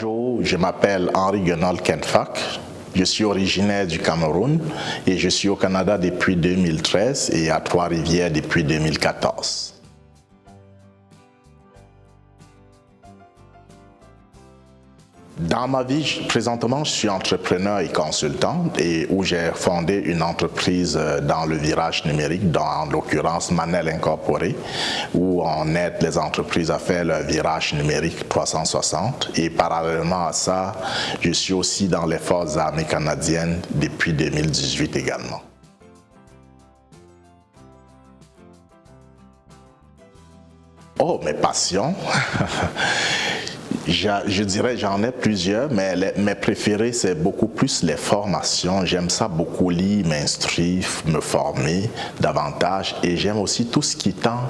Bonjour, je m'appelle Henri Guenol Kenfak. Je suis originaire du Cameroun et je suis au Canada depuis 2013 et à Trois-Rivières depuis 2014. Dans ma vie, présentement, je suis entrepreneur et consultant et où j'ai fondé une entreprise dans le virage numérique, en l'occurrence Manel Incorporé, où on aide les entreprises à faire le virage numérique 360. Et parallèlement à ça, je suis aussi dans les forces armées canadiennes depuis 2018 également. Oh, mes passions. Je dirais j'en ai plusieurs, mais mes préférés, c'est beaucoup plus les formations. J'aime ça beaucoup lire, m'instruire, me former davantage. Et j'aime aussi tout ce qui tend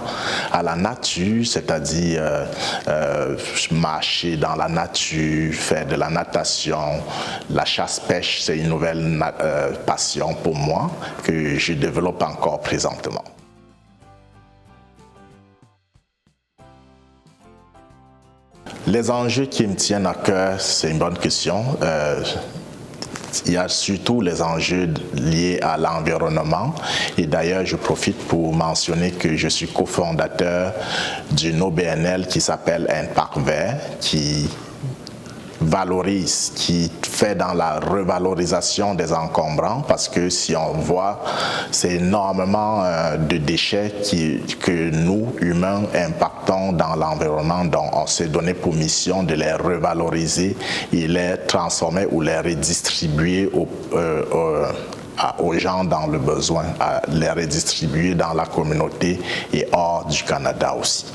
à la nature, c'est-à-dire marcher dans la nature, faire de la natation. La chasse-pêche, c'est une nouvelle passion pour moi que je développe encore présentement. Les enjeux qui me tiennent à cœur, c'est une bonne question. Il y a surtout les enjeux liés à l'environnement. Et d'ailleurs, je profite pour mentionner que je suis cofondateur d'une OBNL qui s'appelle Impact Vert, qui valorise, qui fait dans la revalorisation des encombrants, parce que si on voit, c'est énormément de déchets que nous, humains, impactons dans l'environnement. Donc, on s'est donné pour mission de les revaloriser et les transformer ou les redistribuer aux gens dans le besoin, à les redistribuer dans la communauté et hors du Canada aussi.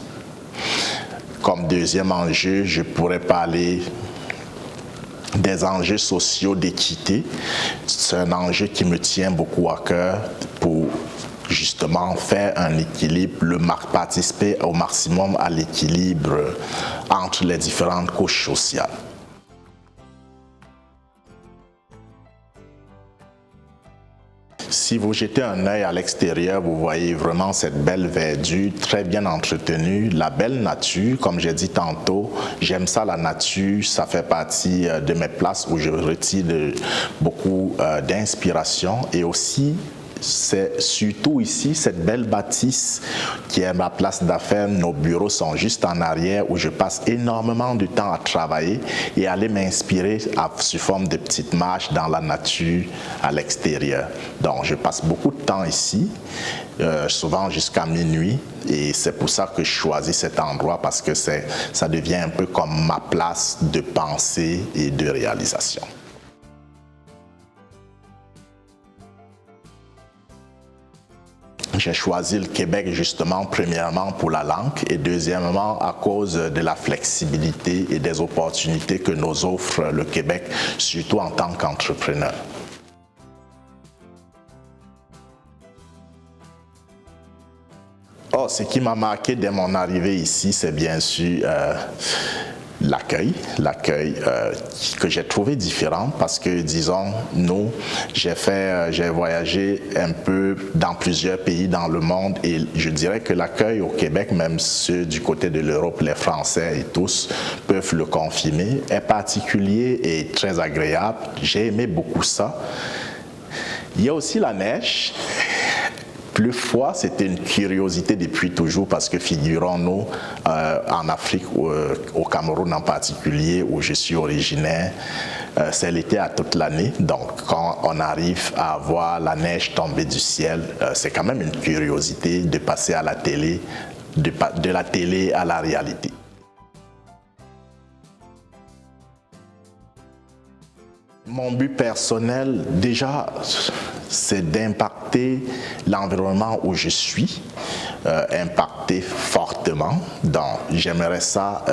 Comme deuxième enjeu, je pourrais parler des enjeux sociaux d'équité. C'est un enjeu qui me tient beaucoup à cœur pour justement faire un équilibre, participer au maximum à l'équilibre entre les différentes couches sociales. Si vous jetez un œil à l'extérieur, vous voyez vraiment cette belle verdure, très bien entretenue, la belle nature. Comme j'ai dit tantôt, j'aime ça la nature, ça fait partie de mes places où je retire beaucoup d'inspiration. Et aussi, c'est surtout ici, cette belle bâtisse qui est ma place d'affaires. Nos bureaux sont juste en arrière où je passe énormément de temps à travailler et aller m'inspirer sous forme de petites marches dans la nature à l'extérieur. Donc, je passe beaucoup de temps ici, souvent jusqu'à minuit. Et c'est pour ça que je choisis cet endroit parce que ça devient un peu comme ma place de pensée et de réalisation. J'ai choisi le Québec justement, premièrement pour la langue et deuxièmement à cause de la flexibilité et des opportunités que nous offre le Québec, surtout en tant qu'entrepreneur. Oh, ce qui m'a marqué dès mon arrivée ici, c'est bien sûr l'accueil que j'ai trouvé différent parce que, disons, j'ai voyagé un peu dans plusieurs pays dans le monde et je dirais que l'accueil au Québec, même ceux du côté de l'Europe, les Français et tous peuvent le confirmer, est particulier et très agréable. J'ai aimé beaucoup ça. Il y a aussi la neige. Plus froid, c'était une curiosité depuis toujours parce que figurons-nous en Afrique, au Cameroun en particulier, où je suis originaire, c'est l'été à toute l'année. Donc quand on arrive à voir la neige tomber du ciel, c'est quand même une curiosité de passer à la télé, de la télé à la réalité. Mon but personnel, déjà, c'est d'impacter l'environnement où je suis, impacter fortement. Donc, j'aimerais ça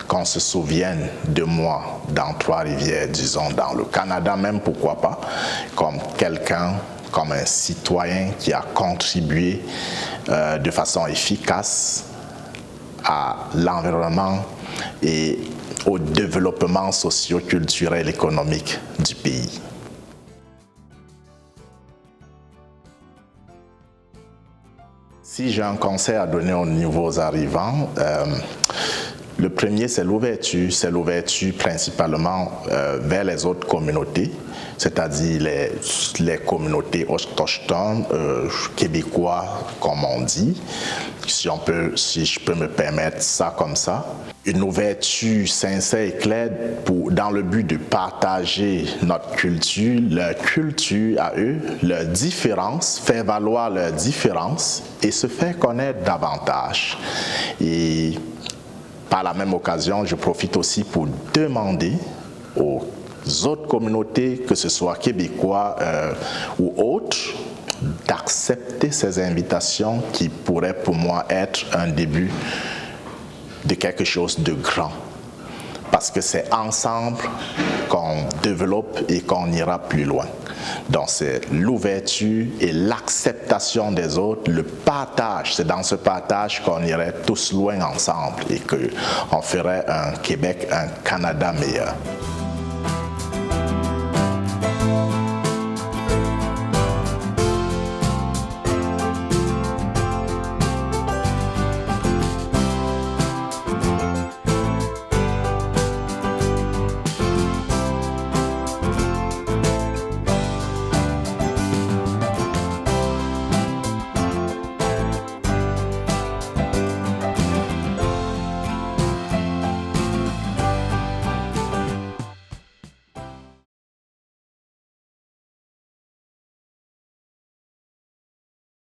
qu'on se souvienne de moi dans Trois-Rivières, disons, dans le Canada même, pourquoi pas, comme quelqu'un, comme un citoyen qui a contribué de façon efficace à l'environnement et au développement socio-culturel et économique du pays. Si j'ai un conseil à donner aux nouveaux arrivants, Le premier, c'est l'ouverture principalement vers les autres communautés, c'est-à-dire les communautés autochtones, québécois, comme on dit, si je peux me permettre ça comme ça. Une ouverture sincère et claire dans le but de partager notre culture, leur culture à eux, leurs différences, faire valoir leurs différences et se faire connaître davantage. Et par la même occasion, je profite aussi pour demander aux autres communautés, que ce soit québécois ou autres, d'accepter ces invitations qui pourraient pour moi être un début de quelque chose de grand. Parce que c'est ensemble qu'on développe et qu'on ira plus loin. Donc c'est l'ouverture et l'acceptation des autres, le partage. C'est dans ce partage qu'on irait tous loin ensemble et qu'on ferait un Québec, un Canada meilleur.